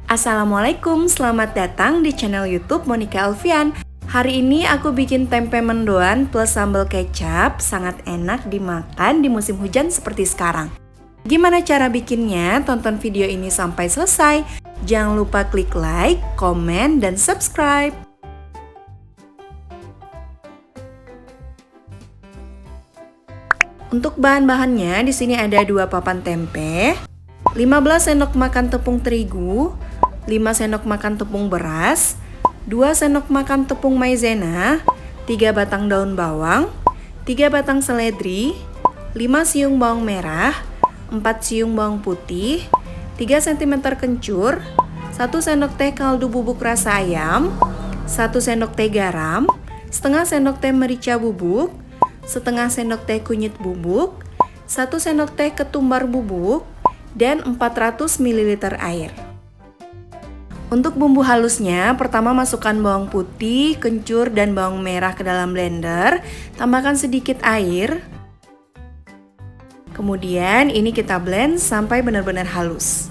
Assalamualaikum, selamat datang di channel YouTube Monica Alfian. Hari ini aku bikin tempe mendoan plus sambal kecap, sangat enak dimakan di musim hujan seperti sekarang. Gimana cara bikinnya? Tonton video ini sampai selesai. Jangan lupa klik like, komen, dan subscribe. Untuk bahan-bahannya di sini ada 2 papan tempe, 15 sendok makan tepung terigu, 5 sendok makan tepung beras, 2 sendok makan tepung maizena, 3 batang daun bawang, 3 batang seledri, 5 siung bawang merah, 4 siung bawang putih, 3 cm kencur, 1 sendok teh kaldu bubuk rasa ayam, 1 sendok teh garam, setengah sendok teh merica bubuk, setengah sendok teh kunyit bubuk, 1 sendok teh ketumbar bubuk, dan 400 ml air. Untuk bumbu halusnya, pertama masukkan bawang putih, kencur, dan bawang merah ke dalam blender. Tambahkan sedikit air. Kemudian ini kita blend sampai benar-benar halus.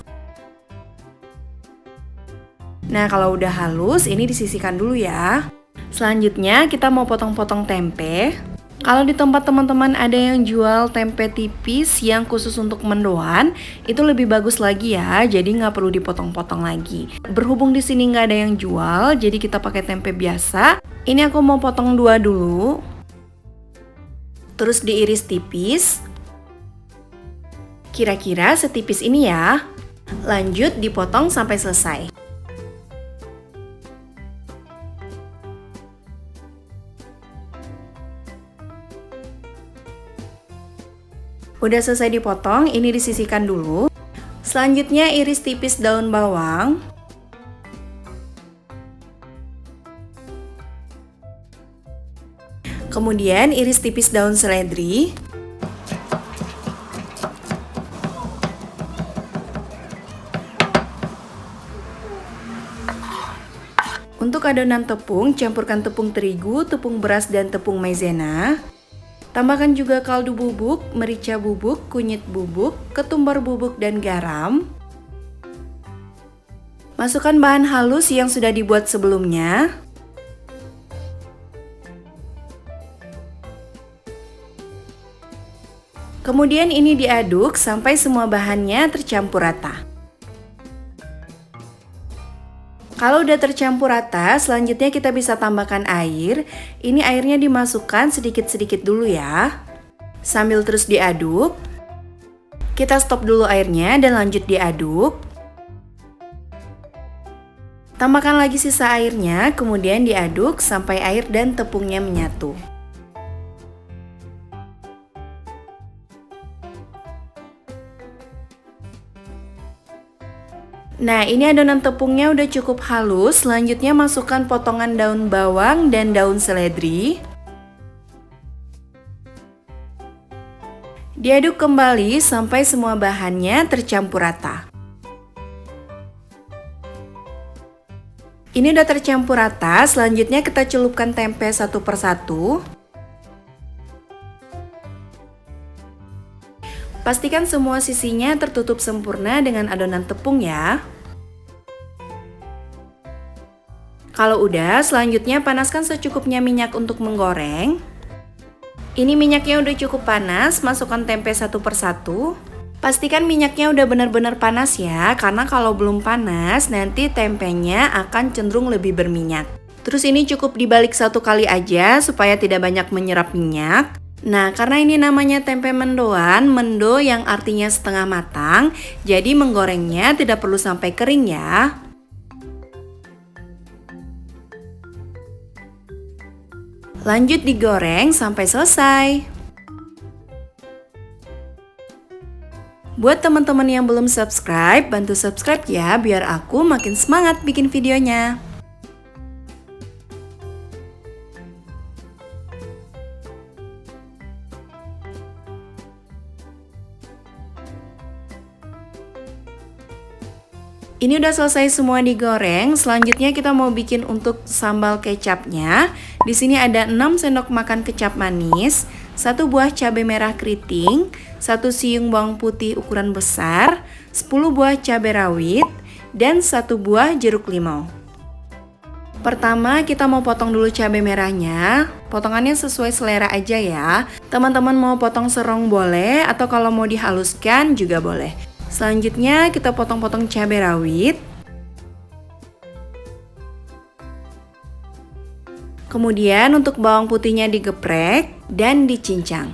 Nah, kalau udah halus, ini disisihkan dulu ya. Selanjutnya kita mau potong-potong tempe. Kalau di tempat teman-teman ada yang jual tempe tipis yang khusus untuk mendoan, itu lebih bagus lagi ya, jadi nggak perlu dipotong-potong lagi. Berhubung di sini nggak ada yang jual, jadi kita pakai tempe biasa. Ini aku mau potong 2 dulu, terus diiris tipis, kira-kira setipis ini ya. Lanjut dipotong sampai selesai. Udah selesai dipotong, ini disisihkan dulu. Selanjutnya iris tipis daun bawang. Kemudian iris tipis daun seledri. Untuk adonan tepung, campurkan tepung terigu, tepung beras, dan tepung maizena. Tambahkan juga kaldu bubuk, merica bubuk, kunyit bubuk, ketumbar bubuk, dan garam. Masukkan bahan halus yang sudah dibuat sebelumnya. Kemudian ini diaduk sampai semua bahannya tercampur rata. Kalau udah tercampur rata, selanjutnya kita bisa tambahkan air. Ini airnya dimasukkan sedikit-sedikit dulu ya. Sambil terus diaduk. Kita stop dulu airnya dan lanjut diaduk. Tambahkan lagi sisa airnya, kemudian diaduk sampai air dan tepungnya menyatu. Nah, ini adonan tepungnya udah cukup halus. Selanjutnya masukkan potongan daun bawang dan daun seledri. Diaduk kembali sampai semua bahannya tercampur rata. Ini udah tercampur rata. Selanjutnya kita celupkan tempe satu persatu. Pastikan semua sisinya tertutup sempurna dengan adonan tepung ya. Kalau udah, selanjutnya panaskan secukupnya minyak untuk menggoreng. Ini minyaknya udah cukup panas, masukkan tempe satu persatu. Pastikan minyaknya udah benar-benar panas ya, karena kalau belum panas nanti tempenya akan cenderung lebih berminyak. Terus ini cukup dibalik 1 kali aja supaya tidak banyak menyerap minyak. Nah, karena ini namanya tempe mendoan, mendo yang artinya setengah matang, jadi menggorengnya tidak perlu sampai kering ya. Lanjut digoreng sampai selesai. Buat teman-teman yang belum subscribe, bantu subscribe ya biar aku makin semangat bikin videonya. Ini udah selesai semua digoreng. Selanjutnya kita mau bikin untuk sambal kecapnya. Di sini ada 6 sendok makan kecap manis, 1 buah cabai merah keriting, 1 siung bawang putih ukuran besar, 10 buah cabai rawit, dan 1 buah jeruk limau. Pertama, kita mau potong dulu cabai merahnya. Potongannya sesuai selera aja ya. Teman-teman mau potong serong boleh, atau kalau mau dihaluskan juga boleh. Selanjutnya, kita potong-potong cabai rawit. Kemudian untuk bawang putihnya digeprek dan dicincang.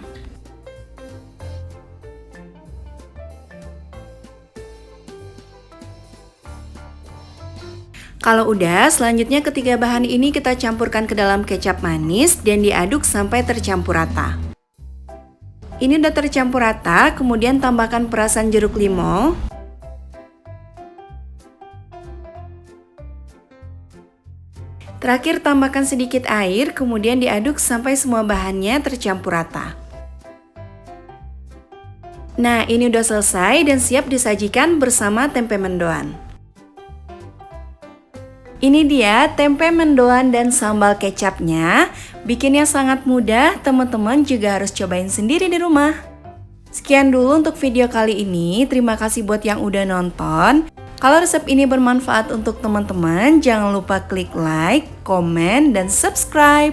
Kalau udah, selanjutnya ketiga bahan ini kita campurkan ke dalam kecap manis dan diaduk sampai tercampur rata. Ini udah tercampur rata, kemudian tambahkan perasan jeruk limau. Terakhir tambahkan sedikit air, kemudian diaduk sampai semua bahannya tercampur rata. Nah, ini udah selesai dan siap disajikan bersama tempe mendoan. Ini dia tempe mendoan dan sambal kecapnya. Bikinnya sangat mudah, teman-teman juga harus cobain sendiri di rumah. Sekian dulu untuk video kali ini, terima kasih buat yang udah nonton. Kalau resep ini bermanfaat untuk teman-teman, jangan lupa klik like, komen, dan subscribe.